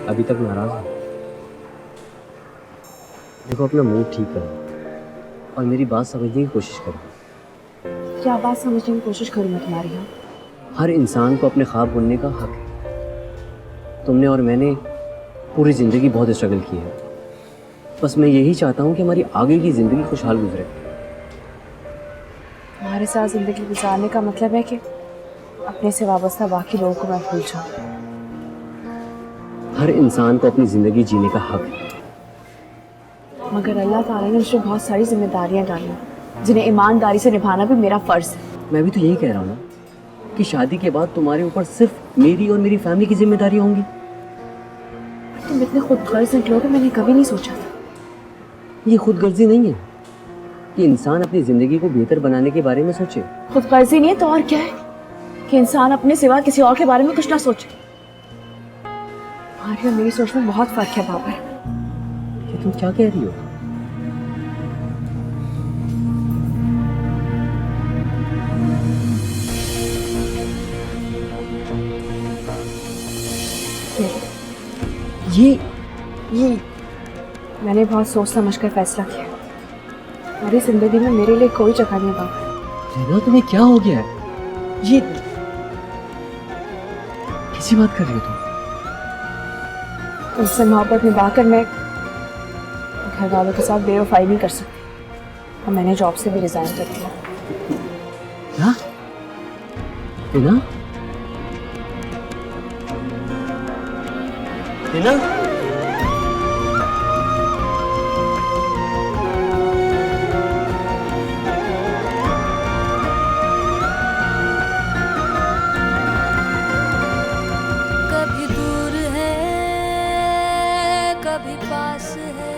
अभी तक नाराज है। देखो, अपना मूड ठीक करो और मेरी बात समझने की कोशिश करो। क्या बात समझने की कोशिश करूँ मैं तुम्हारी? यहाँ हर इंसान को अपने ख्वाब बुनने का हक है। तुमने और मैंने पूरी जिंदगी बहुत स्ट्रगल की है। बस मैं यही चाहता हूँ कि हमारी आगे की जिंदगी खुशहाल गुजरे। तुम्हारे साथ जिंदगी गुजारने का मतलब है कि अपने से वाबस्ता बाकी लोगों को मैं भूल जाऊँ। हर इंसान को अपनी जिंदगी जीने का हक है। मगर अल्लाह ताला ने मुझे बहुत सारी जिम्मेदारियां डाली हैं जिन्हें ईमानदारी से निभाना भी मेरा फर्ज है। मैं भी तो यही कह रहा हूँ ना कि शादी के बाद तुम्हारे ऊपर सिर्फ मेरी और मेरी फैमिली की जिम्मेदारी होंगी। तुम इतने खुदगर्ज निकलो कि मैंने कभी नहीं सोचा था। ये खुदगर्जी नहीं है कि इंसान अपनी जिंदगी को बेहतर बनाने के बारे में सोचे। खुदगर्जी नहीं है तो और क्या है कि इंसान अपने सिवा किसी और के बारे में कुछ ना सोचे। तुम्हारी और मेरी सोच में बहुत फर्क है बाबर। ये तुम क्या कह रही हो? ये मैंने बहुत सोच समझ कर फैसला किया। मेरी जिंदगी में मेरे लिए कोई जगह नहीं बाबर। रीना, तुम्हें क्या हो गया है? ये किसी बात कर रही हो तुम? तुमसे मोहब्बत निभाकर मैं घर वालों के साथ बेवफाई नहीं कर सकती और मैंने जॉब से भी रिजाइन कर दिया। क्या? रीना? रीना? कभी दूर है कभी पास है,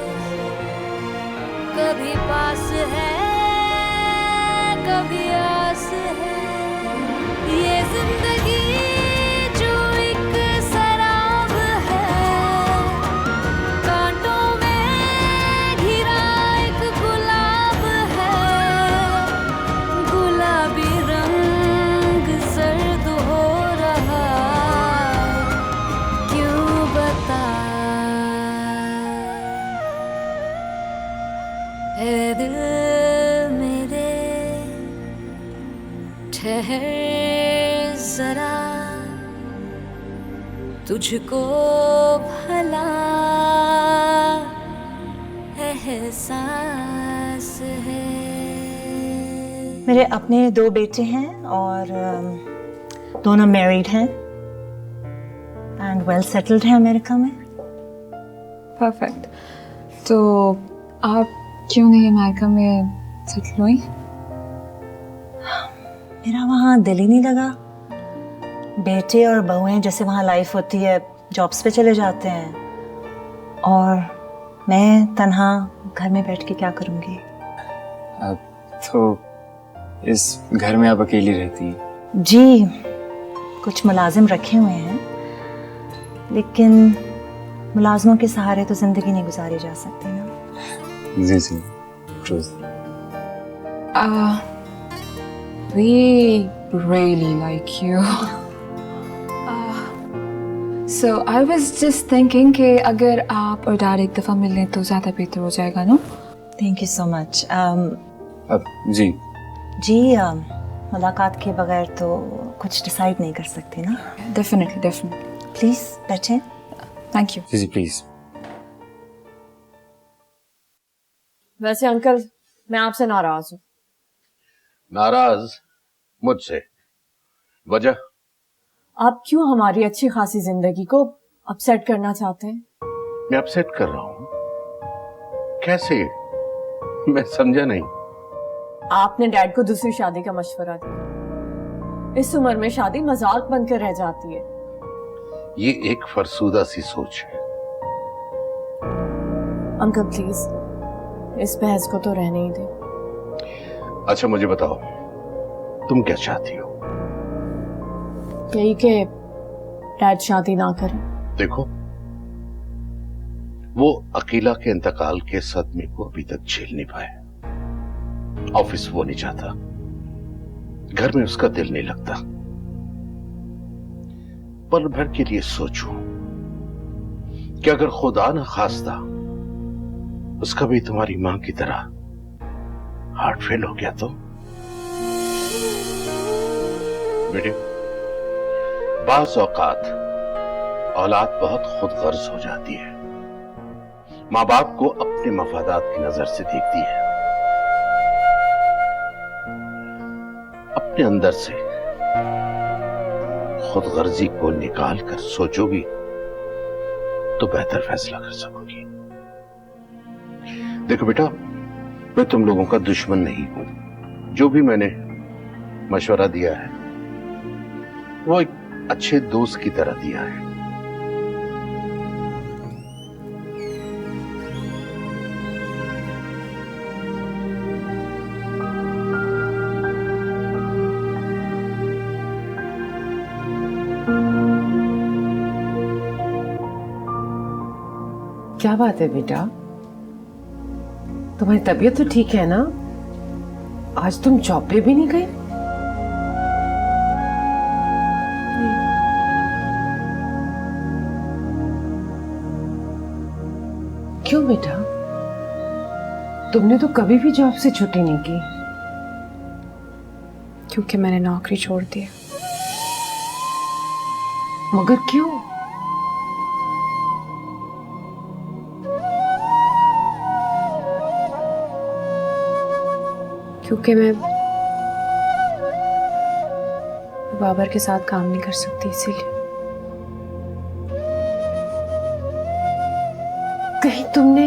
कभी पास है कभी आस है। ये जिंदगी जो एक शराब है, कांटों में घिरा एक गुलाब है। गुलाबी रंग सर्द हो रहा, क्यों बता ए दिल मेरे, ठहर जरा, तुझको भला एहसास है। मेरे अपने 2 बेटे हैं और दोनों मैरिड हैं एंड वेल सेटल्ड हैं अमेरिका में। परफेक्ट। तो आप क्यों नहीं अमेरिका में सेटल हुई? मेरा वहाँ दिल ही नहीं लगा। बेटे और बहुएं जैसे वहाँ लाइफ होती है, जॉब्स पे चले जाते हैं और मैं तन्हा घर में बैठ के क्या करूँगी। तो इस घर में आप अकेली रहती हैं? जी, कुछ मुलाजिम रखे हुए हैं, लेकिन मुलाजमों के सहारे तो जिंदगी नहीं गुजारी जा सकती ना। जी true. We really like you. So I was just thinking कि अगर आप और डैड एक दफ़ा मिल लें तो ज़्यादा बेहतर हो जाएगा ना? Thank you so much. जी मुलाकात के बगैर तो कुछ डिसाइड नहीं कर सकती ना। Definitely. प्लीज बैठें। Thank you. जी प्लीज। वैसे अंकल, मैं आपसे नाराज हूँ। नाराज मुझसे? वजह? आप क्यों हमारी अच्छी खासी जिंदगी को अपसेट करना चाहते हैं? मैं अपसेट कर रहा हूं? कैसे? मैं समझा नहीं। आपने डैड को दूसरी शादी का मशवरा दिया। इस उम्र में शादी मजाक बनकर रह जाती है। ये एक फरसूदा सी सोच है। अंकल प्लीज इस बहस को तो रहने ही दें। अच्छा मुझे बताओ, तुम क्या चाहती हो? यही कि डैड शादी ना करें। देखो, वो अकीला के इंतकाल के सदमे को अभी तक झेल नहीं पाया। ऑफिस वो नहीं चाहता, घर में उसका दिल नहीं लगता। पल भर के लिए सोचो, कि अगर खुदा न खास्ता उसका भी तुम्हारी मां की तरह हार्ट फेल हो गया तो? बेटे, बाज़ औकात औलाद बहुत खुदगर्ज हो जाती है, मां बाप को अपने मफादात की नजर से देखती है। अपने अंदर से खुदगर्जी को निकाल कर सोचोगी तो बेहतर फैसला कर सकोगी। देखो बेटा, मैं तुम लोगों का दुश्मन नहीं हूं। जो भी मैंने मशवरा दिया है वो एक अच्छे दोस्त की तरह दिया है। क्या बात है बेटा, तुम्हारी तबीयत तो ठीक है ना? आज तुम जॉब पे भी नहीं गई? क्यों बेटा, तुमने तो कभी भी जॉब से छुट्टी नहीं की। क्योंकि मैंने नौकरी छोड़ दी। मगर क्यों? क्योंकि मैं बाबर के साथ काम नहीं कर सकती, इसीलिए। कहीं तुमने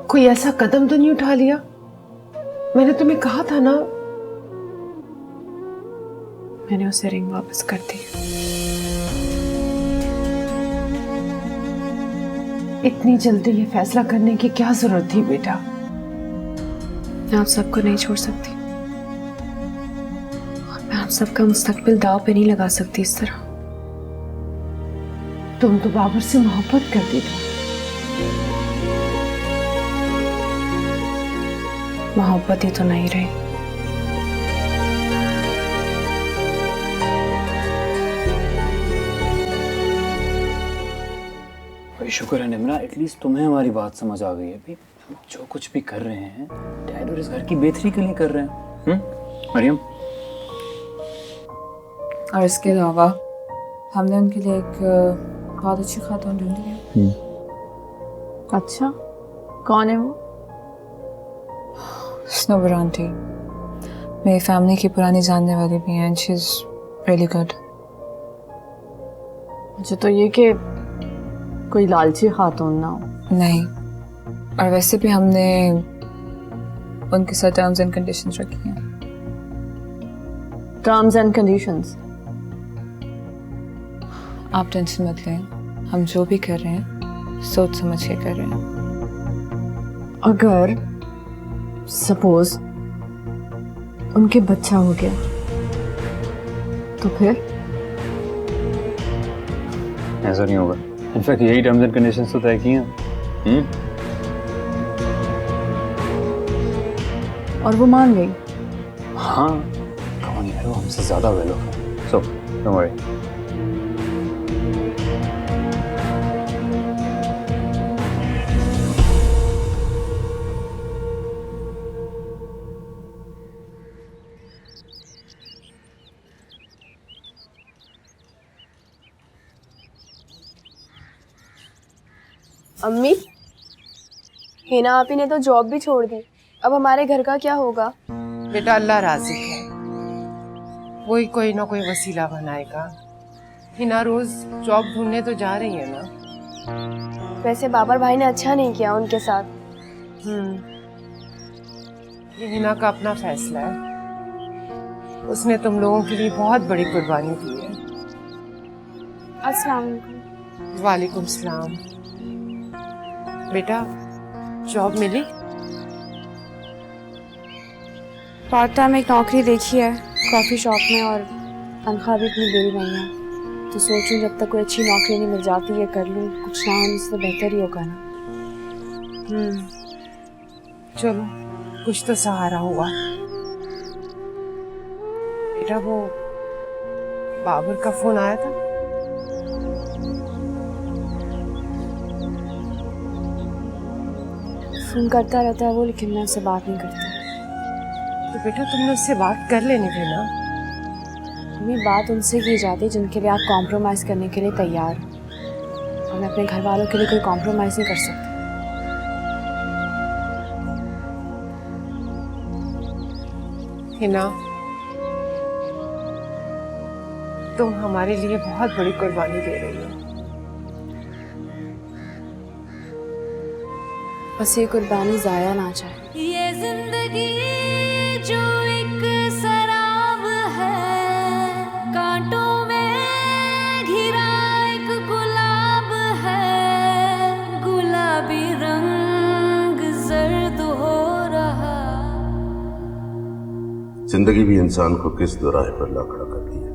कोई ऐसा कदम तो नहीं उठा लिया? मैंने तुम्हें कहा था ना। मैंने उसे रिंग वापस कर दी। इतनी जल्दी ये फैसला करने की क्या जरूरत थी बेटा? मैं आप सबको नहीं छोड़ सकती और मैं आप सबका मुस्तकबिल दांव पे नहीं लगा सकती इस तरह। तुम तो बाबर से मोहब्बत करती थी। मोहब्बत ही तो नहीं रही। भाई शुक्र है निम्रा, एटलीस्ट तुम्हें हमारी बात समझ आ गई है। अभी जो कुछ भी कर रहे हैं डैड और इस घर की बेहतरी के लिए कर रहे हैं। मरियम, और इसके अलावा हमने उनके लिए एक बहुत अच्छी खातून ढूंढी है। अच्छा, कौन है वो? स्नोबर आंटी, मेरी फैमिली की पुरानी जानने वाली भी हैं। She is really good. मुझे तो ये कि कोई लालची खातून ना हो। नहीं, और वैसे भी हमने उनके साथ टर्म्स एंड कंडीशंस रखी हैं। Terms and conditions? आप टेंशन मत लें, हम जो भी कर रहे हैं सोच समझ के कर रहे हैं। अगर सपोज उनके बच्चा हो गया तो फिर? ऐसा नहीं होगा। इनफैक्ट यही टर्म्स एंड कंडीशंस तो तय किए हैं। और वो मान गई? हाँ, कौन है वो हमसे ज्यादा वेल ऑफ है। So don't worry. अम्मी, हिना आपी ने तो जॉब भी छोड़ दी, अब हमारे घर का क्या होगा? बेटा अल्लाह राज़ी है, वही कोई ना कोई वसीला बनाएगा। हिना रोज जॉब ढूंढने तो जा रही है ना। वैसे बाबर भाई ने अच्छा नहीं किया उनके साथ। ये हिना का अपना फैसला है। उसने तुम लोगों के लिए बहुत बड़ी कुर्बानी दी है। अस्सलाम वालेकुम। वालेकुम सलाम। बेटा जॉब मिली? पार्ट टाइम एक नौकरी देखी है कॉफ़ी शॉप में, और तनख्वाह भी इतनी बुरी नहीं है, तो सोचूं जब तक कोई अच्छी नौकरी नहीं मिल जाती ये कर लूं, कुछ ना हो इससे बेहतर ही होगा ना। चलो कुछ तो सहारा हुआ। बेटा वो बाबर का फोन आया था? फ़ोन करता रहता है वो, लेकिन मैं उससे बात नहीं करती। तो बेटा तुमने उससे बात कर लेनी थी ना। मम्मी, बात उनसे की जाती जिनके लिए आप कॉम्प्रोमाइज़ करने के लिए तैयार हो, और मैं अपने घर वालों के लिए कोई कॉम्प्रोमाइज़ नहीं कर सकती। हिना, तुम हमारे लिए बहुत बड़ी कुर्बानी दे रही हो। बस ये कुर्बानी ज़ाया ना जाए। ये जिंदगी जो एक शराब है, कांटों में घिरा एक गुलाब है, गुलाबी रंग जर्द हो रहा। जिंदगी भी इंसान को किस दुराहे पर ला खड़ा करती है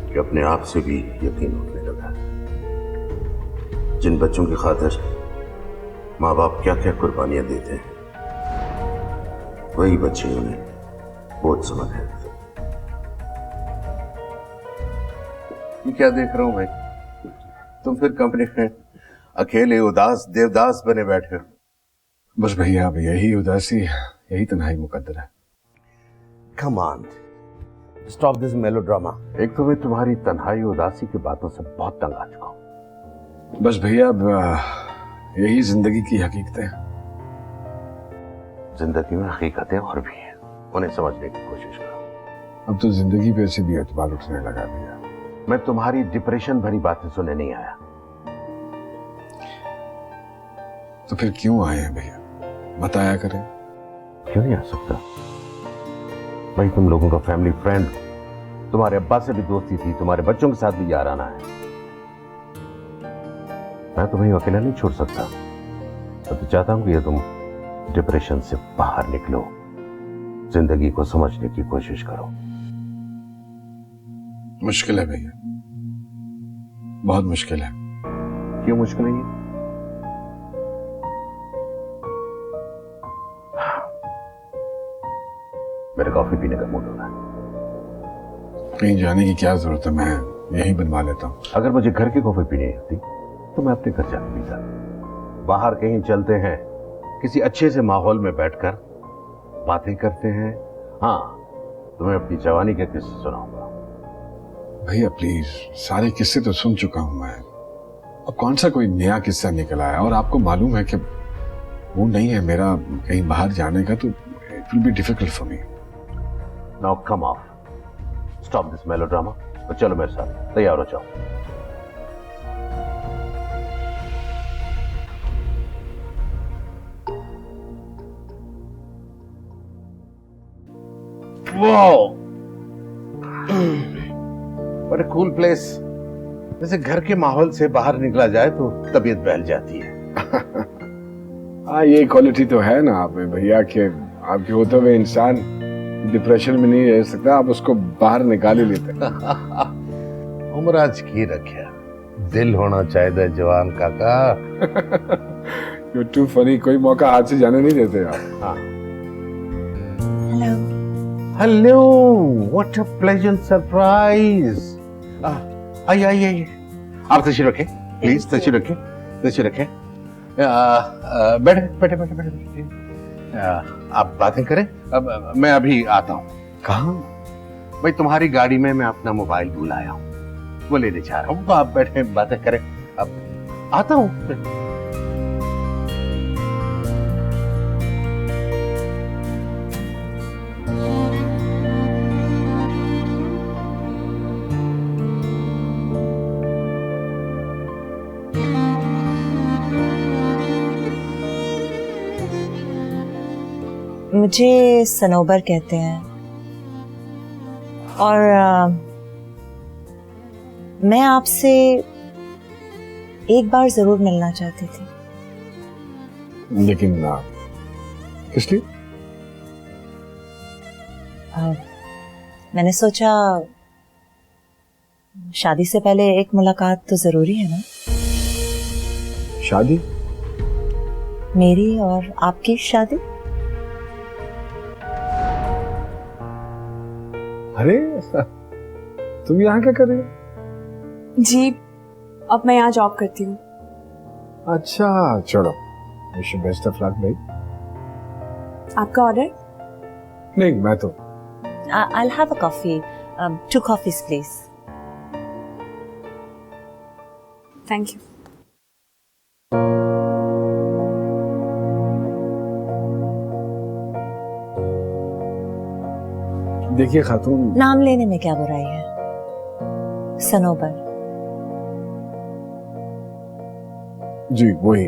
कि अपने आप से भी यकीन उठने लगा है। जिन बच्चों की खातिर माँ बाप क्या क्या कुर्बानियां देते हैं, वही बच्चे उन्हें बोझ समझ लेते। ये क्या देख रहा हूं भाई, तुम फिर कंपनी में अकेले उदास देवदास बने बैठे हो। बस भैया, अब यही उदासी, यही तन्हाई मुकद्दर है। Come on, stop this melodrama. एक तो मैं तुम्हारी तन्हाई उदासी की बातों से बहुत तंग आ चुका हूं। बस भैया, अब यही जिंदगी की हकीकतें। जिंदगी में हकीकतें और भी हैं, उन्हें समझने की कोशिश करो। अब तो जिंदगी पे ऐसे भी एतबार उठने लगा भैया। मैं तुम्हारी डिप्रेशन भरी बातें सुनने नहीं आया। तो फिर क्यों आए हैं भैया, बताया करें। क्यों नहीं आ सकता भाई, तुम लोगों का फैमिली फ्रेंड, तुम्हारे अब्बा से भी दोस्ती थी, तुम्हारे बच्चों के साथ भी याराना है। मैं तुम्हें अकेला नहीं छोड़ सकता। तो चाहता हूं कि तुम डिप्रेशन से बाहर निकलो, जिंदगी को समझने की कोशिश करो। मुश्किल है भैया, बहुत मुश्किल है। क्यों मुश्किल है ये? मेरे कॉफी पीने का मूड हो रहा है। कहीं जाने की क्या जरूरत है, मैं यहीं बनवा लेता हूँ। अगर मुझे घर की कॉफी पीनी होती तो मैं अपने घर जाके पीता। बाहर कहीं चलते हैं, किसी अच्छे से माहौल में बैठकर बातें करते हैं। हाँ, तुम्हें अपनी जवानी के किस्से सुनाऊंगा। भैया प्लीज, सारे किस्से तो सुन चुका हूं मैं। अब कौन सा कोई नया किस्सा निकल आया? और आपको मालूम है कि वो नहीं है मेरा कहीं बाहर जाने का, तो it will be difficult for me. Now come of, stop this melodrama और चलो मेरे साथ, तैयार हो जाओ। Wow! What a cool place. जैसे घर के माहौल से बाहर निकला जाए तो तबीयत बहल जाती है। हाँ, ये क्वालिटी तो है ना आप में भैया कि आपके होते हुए इंसान डिप्रेशन में नहीं रह सकता, आप उसको बाहर निकाल ही लेते। उम्र आज की रखा, दिल होना चाहिए जवान काका। You're too funny, कोई मौका हाथ से जाने नहीं देते आप। हाँ। Hello. Hello, what a pleasant surprise. आइए आइए आइए, आप तशरीफ रखें प्लीज, तशरीफ रखें, तशरीफ रखें। बैठे बैठे बैठे बैठे, आप बातें करें। अब मैं अभी आता हूँ। कहाँ? भाई तुम्हारी गाड़ी में मैं अपना मोबाइल भूल आया हूँ, वो लेने जा रहा हूँ। आप बैठे बातें करें, अब आता हूँ। मुझे सनोबर कहते हैं और मैं आपसे एक बार जरूर मिलना चाहती थी। लेकिन किस लिए? मैंने सोचा शादी से पहले एक मुलाकात तो जरूरी है ना। शादी? मेरी और आपकी शादी? अरे तुम यहाँ क्या कर रही हो? जी, अब मैं यहाँ जॉब करती हूँ। अच्छा, चलो wish you best of luck भाई। आपका ऑर्डर? नहीं, मैं तो I'll have a coffee. 2 coffees, please. Thank you. देखिए खातून, नाम लेने में क्या बुराई है? सनोबर। जी वही।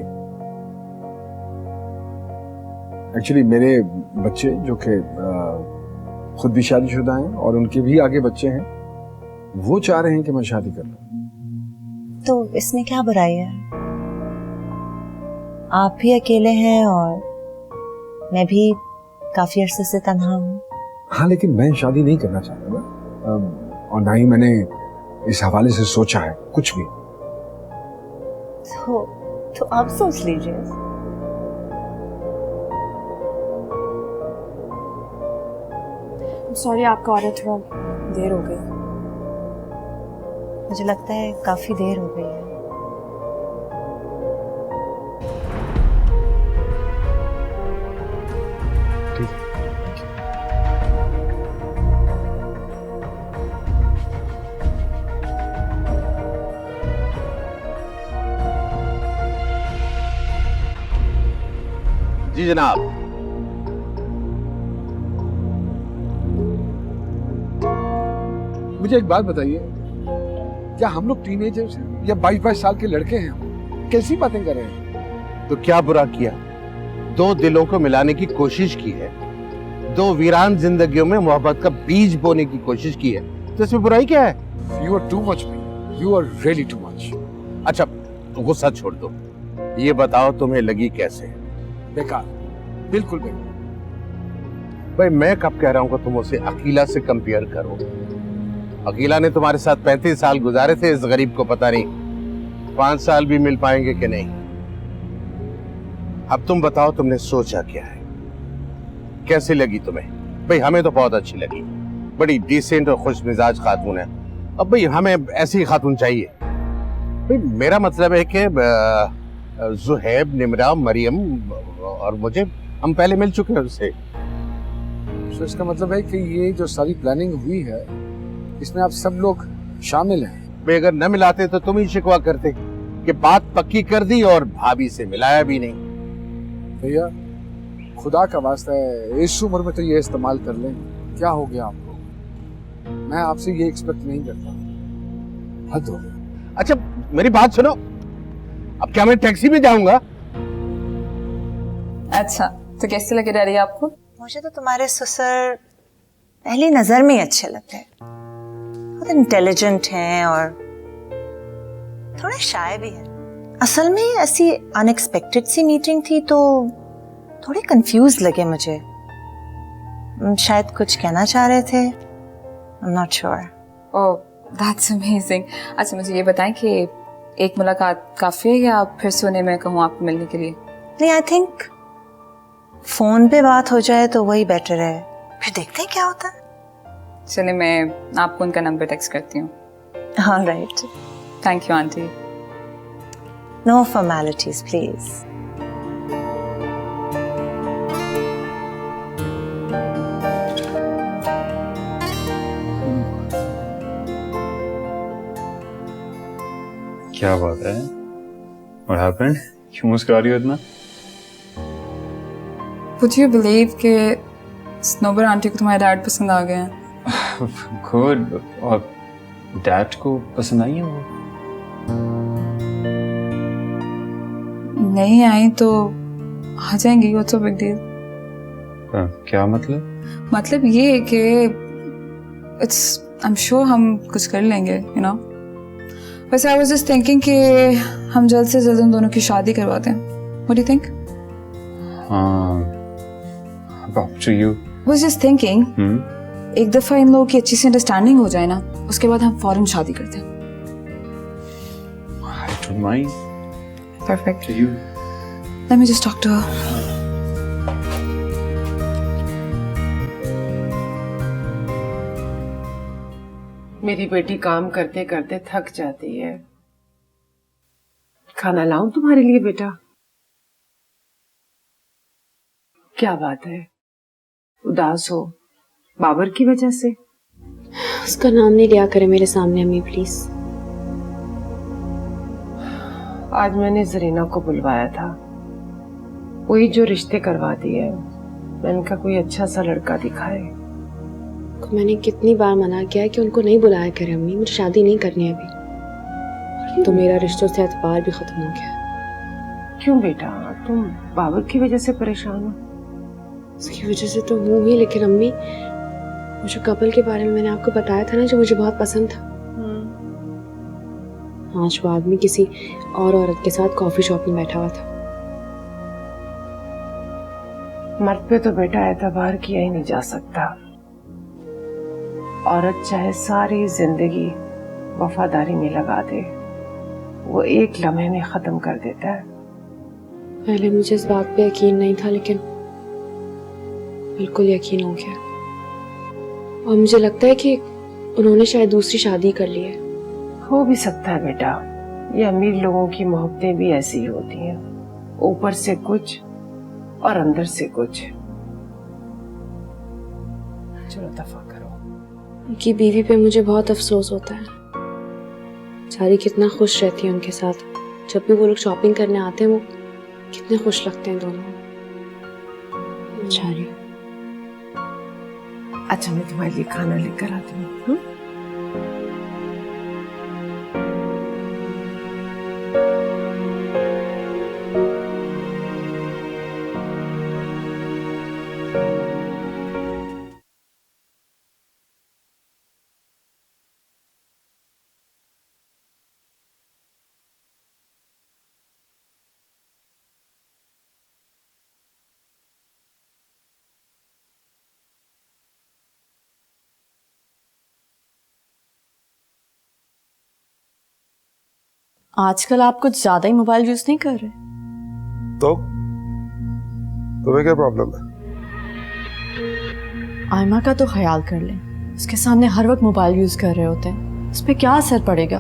एक्चुअली मेरे बच्चे जो कि खुद भी शादीशुदा हैं और उनके भी आगे बच्चे हैं, वो चाह रहे हैं कि मैं शादी कर लूं। तो इसमें क्या बुराई है? आप भी अकेले हैं और मैं भी काफी अरसे से तन्हा हूँ। हाँ, लेकिन मैं शादी नहीं करना चाहता ना, और ना ही मैंने इस हवाले से सोचा है कुछ भी। तो आप सोच लीजिए। सॉरी, आपका ऑर्डर थोड़ा देर हो गई। मुझे लगता है काफी देर हो गई है। जी जनाब। मुझे एक बात बताइए, क्या हम लोग टीनेजर्स हैं या 22-22 साल के लड़के हैं? कैसी बातें कर रहे हैं? तो क्या बुरा किया? 2 दिलों को मिलाने की कोशिश की है, 2 वीरान जिंदगियों में मोहब्बत का बीज बोने की कोशिश की है, तो इसमें बुराई क्या है? You are too much, you are really too much. अच्छा, गुस्सा छोड़ दो, ये बताओ तुम्हें लगी कैसे? बेकार, बिल्कुल बेकार। भाई मैं कब कह रहा हूँ कि तुम उसे अकीला से कंपेयर करो? अकीला ने तुम्हारे साथ 35 साल गुजारे थे, इस गरीब को पता नहीं 5 साल भी मिल पाएंगे कि नहीं। अब तुम बताओ, तुमने सोचा क्या है? कैसे लगी तुम्हें? भाई हमें तो बहुत अच्छी लगी, बड़ी डिसेंट और खुश मिजाज खातून है। अब भाई हमें ऐसी खातून चाहिए। भाई मेरा मतलब है कि जुहैब, निमरा, मरियम और मुझे, हम पहले मिल चुके हैं उससे। तो इसका मतलब है कि ये जो सारी प्लानिंग हुई है, इसमें आप सब लोग शामिल हैं। भाई अगर न मिलाते तो तुम ही शिकवा करते कि बात पक्की कर दी और भाभी से मिलाया भी नहीं। भैया खुदा का वास्ता है, इस उम्र में तो ये इस्तेमाल कर लें। क्या हो गया आपको? मैं आपसे ये एक्सपेक्ट नहीं करता, हद हो गया। अच्छा मेरी बात सुनो, अब क्या मैं टैक्सी में जाऊंगा? अच्छा, तो कैसे लगे डैडी आपको? मुझे तो तुम्हारे ससुर पहली नजर में ही अच्छे लगते हैं। बहुत इंटेलिजेंट हैं और थोड़े शाय भी हैं। असल में ऐसी अनएक्सपेक्टेड सी मीटिंग थी तो थोड़े कंफ्यूज लगे मुझे। शायद कुछ कहना चाह रहे थे। I'm not sure. Oh, that's amazing. अच्छा मुझे ये बताएं कि एक मुलाकात काफी है या फिर सोने में कहूँ आपको मिलने के लिए? नहीं, आई थिंक फोन पे बात हो जाए तो वही बेटर है, फिर देखते हैं क्या होता है। चलिए मैं आपको उनका नंबर टेक्स्ट करती हूँ। All right. Thank you aunty. No formalities, please. क्या बात है? What happened? क्यों मुस्कुरा रही हो इतना? Would you believe कि स्नोबर आंटी को तुम्हारे डैड पसंद आ गए हैं? गुड। और डैड को पसंद आई है वो? नहीं आई तो आ जाएंगी, व्हाट्स अ बिग डील। क्या मतलब? मतलब ये है कि इट्स आई एम श्योर हम कुछ कर लेंगे, यू नो। वैसे आई वाज जस्ट थिंकिंग कि हम जल्द से जल्द उन दोनों की शादी करवाते हैं। What do you think? Up to you. Was just thinking एक दफा इन लोगों की अच्छी सी अंडरस्टैंडिंग हो जाए ना, उसके बाद हम फौरन शादी करते हैं। I don't mind. Perfect. Do you? Let me just talk to her. मेरी बेटी काम करते करते थक जाती है। खाना लाऊं तुम्हारे लिए बेटा? क्या बात है, उदास हो बाबर की वजह से? उसका नाम नहीं लिया करे मेरे सामने अम्मी प्लीज। आज मैंने जरीना को बुलवाया था, वही जो रिश्ते करवा दिए। मैंने कहा कोई अच्छा सा लड़का दिखाए। तो मैंने कितनी बार मना किया है कि उनको नहीं बुलाया करे अम्मी, मुझे शादी नहीं करनी है अभी। तो मेरा रिश्तों से एतबार भी खत्म हो गया। क्यों बेटा, तुम बाबर की वजह से परेशान हो? उसकी वजह से तो हूँ ही, लेकिन अम्मी वो जो कपल के बारे में मैंने आपको बताया था ना, जो मुझे बहुत पसंद था, आज वो आदमी किसी और औरत के साथ कॉफी शॉप में बैठा हुआ था। मर्द पे तो बेटा एतबार किया ही नहीं जा सकता। औरत चाहे सारी जिंदगी वफादारी में लगा दे, वो एक लम्हे में खत्म कर देता है। पहले मुझे इस बात पे यकीन नहीं था, लेकिन बिल्कुल यकीन हो गया। और मुझे लगता है कि उन्होंने शायद दूसरी शादी कर ली है। हो भी सकता है बेटा, ये अमीर लोगों की मोहब्बतें भी ऐसी ही होती हैं, ऊपर से कुछ और अंदर से कुछ। चलो दफा करो। उनकी बीवी पे मुझे बहुत अफसोस होता है। बेचारी कितना खुश रहती है उनके साथ। जब भी वो लोग शॉपिंग करने आते हैं वो कितने खुश लगते हैं दोनों। बेचारी। अच्छा मैं तुम्हारे लिए खाना लेकर आती हूँ। आजकल आप कुछ ज्यादा ही मोबाइल यूज नहीं कर रहे? तो तुम्हें क्या प्रॉब्लम है? आयमा का तो ख्याल कर लें, उसके सामने हर वक्त मोबाइल यूज कर रहे होते हैं, उस पर क्या असर पड़ेगा?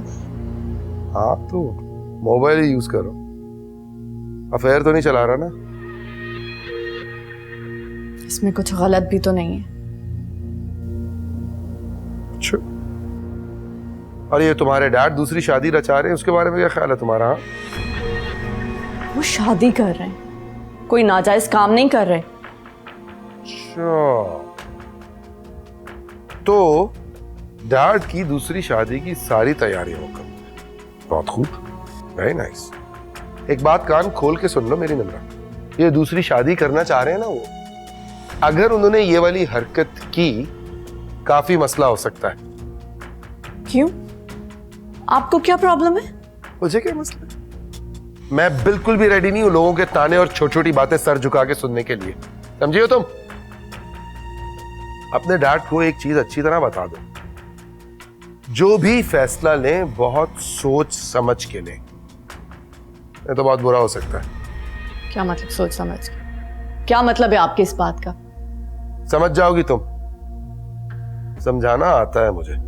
हाँ तो मोबाइल ही यूज करो, अफेयर तो नहीं चला रहा ना? इसमें कुछ गलत भी तो नहीं है। और ये तुम्हारे डैड दूसरी शादी रचा रहे हैं, उसके बारे में क्या ख्याल है तुम्हारा? वो शादी कर रहे हैं, कोई नाजायज काम नहीं कर रहे। तो डैड की दूसरी शादी की सारी तैयारियां हो गई। बहुत खूब, वेरी नाइस। एक बात कान खोल के सुन लो मेरी निम्रा, ये दूसरी शादी करना चाह रहे हैं ना वो, अगर उन्होंने ये वाली हरकत की काफी मसला हो सकता है। क्यों? आपको क्या प्रॉब्लम है? मुझे क्या मसला है? मैं बिल्कुल भी रेडी नहीं हूं लोगों के ताने और छोटी छोटी बातें सर झुका के सुनने के लिए, समझी हो तुम? अपने डैड को एक चीज अच्छी तरह बता दो, जो भी फैसला लें बहुत सोच समझ के लें, ये तो बहुत बुरा हो सकता है। क्या मतलब सोच समझ के? क्या मतलब है आपकी इस बात का? समझ जाओगी तुम, समझाना आता है मुझे।